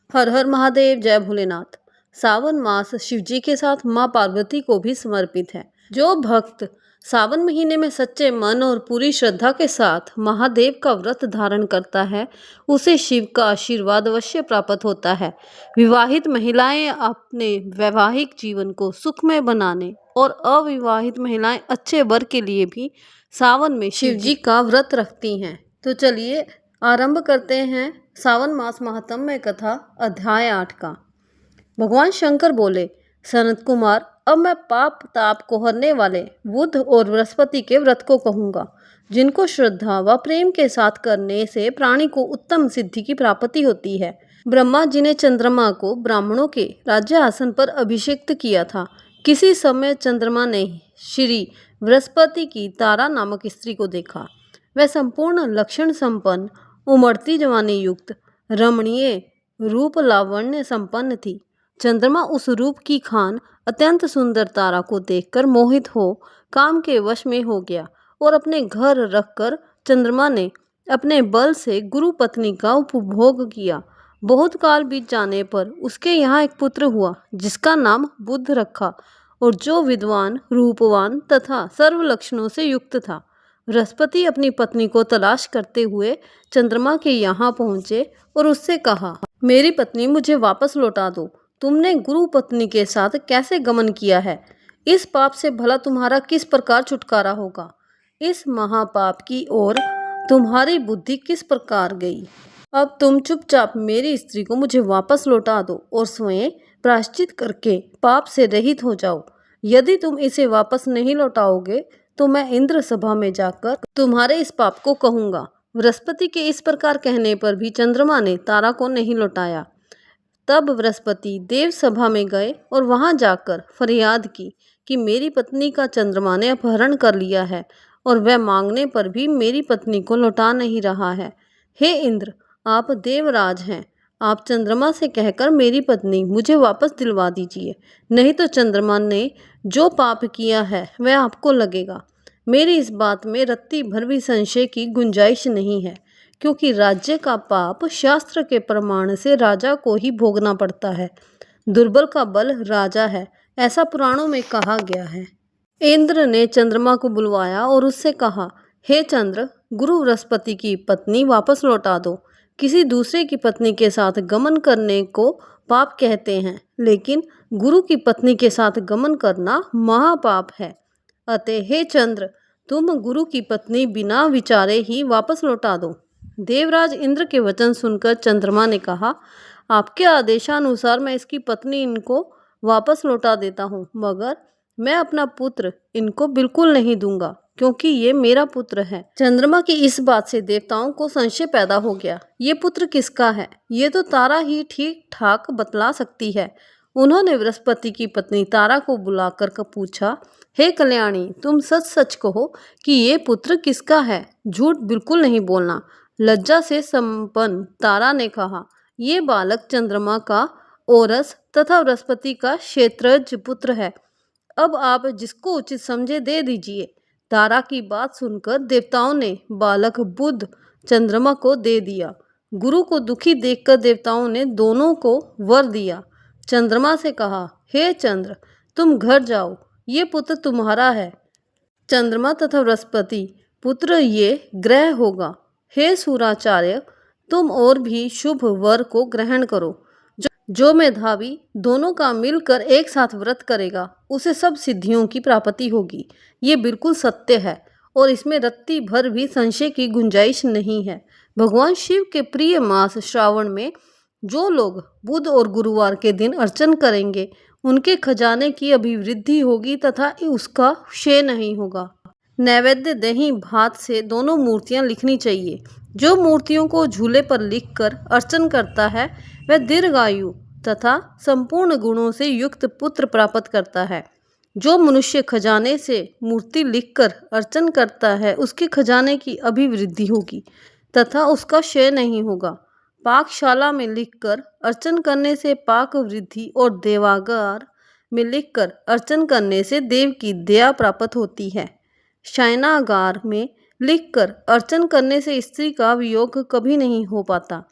हर हर महादेव, जय भोलेनाथ। सावन मास शिवजी के साथ माँ पार्वती को भी समर्पित है। जो भक्त सावन महीने में सच्चे मन और पूरी श्रद्धा के साथ महादेव का व्रत धारण करता है, उसे शिव का आशीर्वाद अवश्य प्राप्त होता है। विवाहित महिलाएं अपने वैवाहिक जीवन को सुखमय बनाने और अविवाहित महिलाएं अच्छे वर के लिए भी सावन में शिवजी का व्रत रखती हैं। तो चलिए आरंभ करते हैं सावन मास महात्म्य कथा अध्याय 8 का। भगवान शंकर बोले, सनत कुमार, अब मैं पाप ताप को हरने वाले बुध और बृहस्पति के व्रत को कहूँगा, जिनको श्रद्धा व प्रेम के साथ करने से प्राणी को उत्तम सिद्धि की प्राप्ति होती है। ब्रह्मा जी ने चंद्रमा को ब्राह्मणों के राज्य आसन पर अभिषिक्त किया था। किसी समय चंद्रमा ने श्री बृहस्पति की तारा नामक स्त्री को देखा। वह संपूर्ण लक्षण संपन्न, उमड़ती जवानी युक्त, रमणीय रूप लावण्य संपन्न थी। चंद्रमा उस रूप की खान अत्यंत सुंदर तारा को देखकर मोहित हो काम के वश में हो गया और अपने घर रखकर चंद्रमा ने अपने बल से गुरु पत्नी का उपभोग किया। बहुत काल बीत जाने पर उसके यहाँ एक पुत्र हुआ, जिसका नाम बुध रखा और जो विद्वान, रूपवान तथा सर्व लक्षणों से युक्त था। बृहस्पति अपनी पत्नी को तलाश करते हुए चंद्रमा के यहाँ पहुँचे और उससे कहा, मेरी पत्नी मुझे वापस लौटा दो। तुमने गुरु पत्नी के साथ कैसे गमन किया है? इस पाप से भला तुम्हारा किस प्रकार छुटकारा होगा? इस महापाप की ओर तुम्हारी बुद्धि किस प्रकार गई? अब तुम चुपचाप मेरी स्त्री को मुझे वापस लौटा दो और स्वयं प्रायश्चित करके पाप से रहित हो जाओ। यदि तुम इसे वापस नहीं लौटाओगे तो मैं इंद्र सभा में जाकर तुम्हारे इस पाप को कहूँगा। बृहस्पति के इस प्रकार कहने पर भी चंद्रमा ने तारा को नहीं लौटाया। तब बृहस्पति देव सभा में गए और वहां जाकर फरियाद की कि मेरी पत्नी का चंद्रमा ने अपहरण कर लिया है और वह मांगने पर भी मेरी पत्नी को लौटा नहीं रहा है। हे इंद्र, आप देवराज हैं, आप चंद्रमा से कहकर मेरी पत्नी मुझे वापस दिलवा दीजिए, नहीं तो चंद्रमा ने जो पाप किया है वह आपको लगेगा। मेरी इस बात में रत्ती भर भी संशय की गुंजाइश नहीं है, क्योंकि राज्य का पाप शास्त्र के प्रमाण से राजा को ही भोगना पड़ता है। दुर्बल का बल राजा है, ऐसा पुराणों में कहा गया है। इंद्र ने चंद्रमा को बुलवाया और उससे कहा, हे चंद्र, गुरु बृहस्पति की पत्नी वापस लौटा दो। किसी दूसरे की पत्नी के साथ गमन करने को पाप कहते हैं, लेकिन गुरु की पत्नी के साथ गमन करना महापाप है। अतः हे चंद्र, तुम गुरु की पत्नी बिना विचारे ही वापस लौटा दो। देवराज इंद्र के वचन सुनकर चंद्रमा ने कहा, आपके आदेशानुसार मैं इसकी पत्नी इनको वापस लौटा देता हूँ, मगर मैं अपना पुत्र इनको बिल्कुल नहीं दूंगा, क्योंकि ये मेरा पुत्र है। चंद्रमा की इस बात से देवताओं को संशय पैदा हो गया। ये पुत्र किसका है? ये तो तारा ही ठीक ठाक बतला सकती है। उन्होंने बृहस्पति की पत्नी तारा को बुलाकर पूछा, हे कल्याणी, तुम सच सच कहो कि ये पुत्र किसका है, झूठ बिल्कुल नहीं बोलना। लज्जा से संपन्न तारा ने कहा, ये बालक चंद्रमा का औरस तथा बृहस्पति का क्षेत्रज पुत्र है। अब आप जिसको उचित समझे दे दीजिए। तारा की बात सुनकर देवताओं ने बालक बुध चंद्रमा को दे दिया। गुरु को दुखी देखकर देवताओं ने दोनों को वर दिया। चंद्रमा से कहा, हे चंद्र, तुम घर जाओ, ये पुत्र तुम्हारा है। चंद्रमा तथा बृहस्पति पुत्र ये ग्रह होगा। हे सूराचार्य, तुम और भी शुभ वर को ग्रहण करो। जो मेधावी दोनों का मिलकर एक साथ व्रत करेगा, उसे सब सिद्धियों की प्राप्ति होगी। ये बिल्कुल सत्य है और इसमें रत्ती भर भी संशय की गुंजाइश नहीं है। भगवान शिव के प्रिय मास श्रावण में जो लोग बुध और गुरुवार के दिन अर्चन करेंगे, उनके खजाने की अभिवृद्धि होगी तथा उसका क्षय नहीं होगा। नैवेद्य दही भात से दोनों मूर्तियां लिखनी चाहिए। जो मूर्तियों को झूले पर लिखकर अर्चन करता है, वह दीर्घायु तथा संपूर्ण गुणों से युक्त पुत्र प्राप्त करता है। जो मनुष्य खजाने से मूर्ति लिखकर अर्चन करता है, उसके खजाने की अभिवृद्धि होगी तथा उसका क्षय नहीं होगा। पाकशाला में लिखकर अर्चन करने से पाक वृद्धि और देवागार में लिखकर अर्चन करने से देव की दया प्राप्त होती है। शयनागार में लिखकर अर्चन करने से स्त्री का वियोग कभी नहीं हो पाता।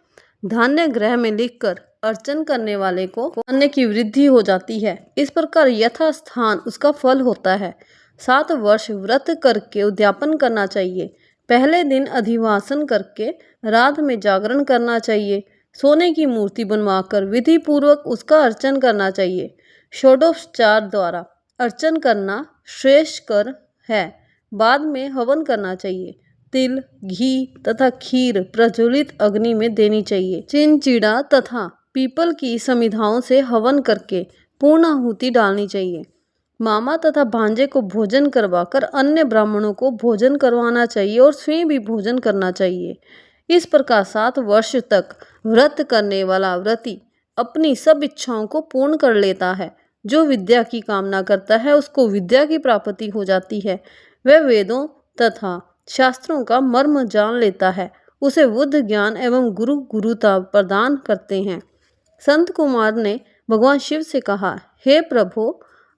धान्य ग्रह में लिखकर अर्चन करने वाले को अन्न की वृद्धि हो जाती है। इस प्रकार यथास्थान उसका फल होता है। 7 वर्ष व्रत करके उद्यापन करना चाहिए। पहले दिन अधिवासन करके रात में जागरण करना चाहिए। सोने की मूर्ति बनवाकर विधि पूर्वक उसका अर्चन करना चाहिए। षोडोपचार द्वारा अर्चन करना श्रेष्ठ कर है। बाद में हवन करना चाहिए। तिल, घी तथा खीर प्रज्वलित अग्नि में देनी चाहिए। चिनचिड़ा तथा पीपल की समिधाओं से हवन करके पूर्णाहुति डालनी चाहिए। मामा तथा भांजे को भोजन करवाकर अन्य ब्राह्मणों को भोजन करवाना चाहिए और स्वयं भी भोजन करना चाहिए। इस प्रकार 7 वर्ष तक व्रत करने वाला व्रती अपनी सब इच्छाओं को पूर्ण कर लेता है। जो विद्या की कामना करता है उसको विद्या की प्राप्ति हो जाती है। वह वेदों तथा शास्त्रों का मर्म जान लेता है। उसे बुद्ध ज्ञान एवं गुरुता प्रदान करते हैं। संत कुमार ने भगवान शिव से कहा, हे प्रभु,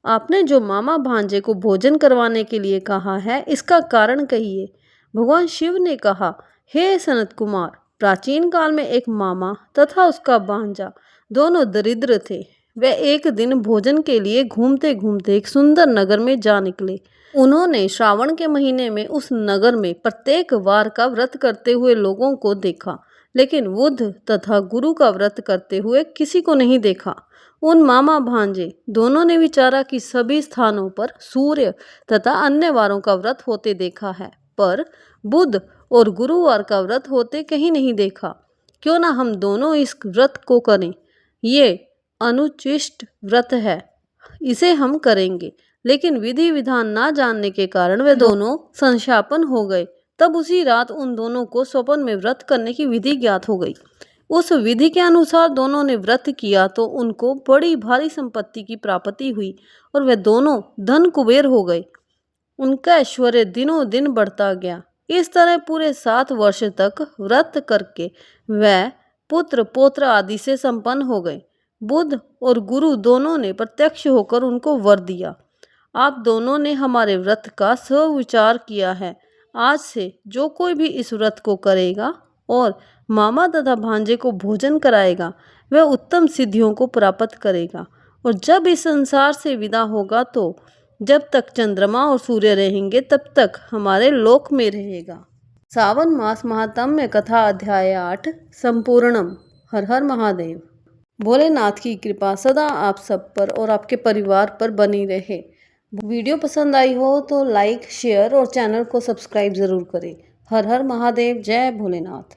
आपने जो मामा भांजे को भोजन करवाने के लिए कहा है, इसका कारण कहिए। भगवान शिव ने कहा, हे सनत कुमार, प्राचीन काल में एक मामा तथा उसका भांजा दोनों दरिद्र थे। वे एक दिन भोजन के लिए घूमते घूमते एक सुंदर नगर में जा निकले। उन्होंने श्रावण के महीने में उस नगर में प्रत्येक वार का व्रत करते हुए लोगों को देखा, लेकिन बुद्ध तथा गुरु का व्रत करते हुए किसी को नहीं देखा। उन मामा भांजे दोनों ने विचारा कि सभी स्थानों पर सूर्य तथा अन्य वारों का व्रत होते देखा है, पर बुध और गुरुवार का व्रत होते कहीं नहीं देखा। क्यों ना हम दोनों इस व्रत को करें। ये अनुचिष्ट व्रत है, इसे हम करेंगे। लेकिन विधि विधान ना जानने के कारण वे दोनों संशापन हो गए। तब उसी रात उन दोनों को स्वप्न में व्रत करने की विधि ज्ञात हो गई। उस विधि के अनुसार दोनों ने व्रत किया तो उनको बड़ी भारी संपत्ति की प्राप्ति हुई और वे दोनों धन कुबेर हो गए। उनका ऐश्वर्य दिनों दिन बढ़ता गया। इस तरह पूरे 7 वर्ष तक व्रत करके वह पुत्र पौत्र आदि से संपन्न हो गए। बुद्ध और गुरु दोनों ने प्रत्यक्ष होकर उनको वर दिया। आप दोनों ने हमारे व्रत का सविचार किया है। आज से जो कोई भी इस व्रत को करेगा और मामा तथा भांजे को भोजन कराएगा, वह उत्तम सिद्धियों को प्राप्त करेगा और जब इस संसार से विदा होगा तो जब तक चंद्रमा और सूर्य रहेंगे तब तक हमारे लोक में रहेगा। सावन मास महात्म्य कथा अध्याय 8 संपूर्णम। हर हर महादेव। भोलेनाथ की कृपा सदा आप सब पर और आपके परिवार पर बनी रहे। वीडियो पसंद आई हो तो लाइक, शेयर और चैनल को सब्सक्राइब ज़रूर करें। हर हर महादेव। जय भोलेनाथ।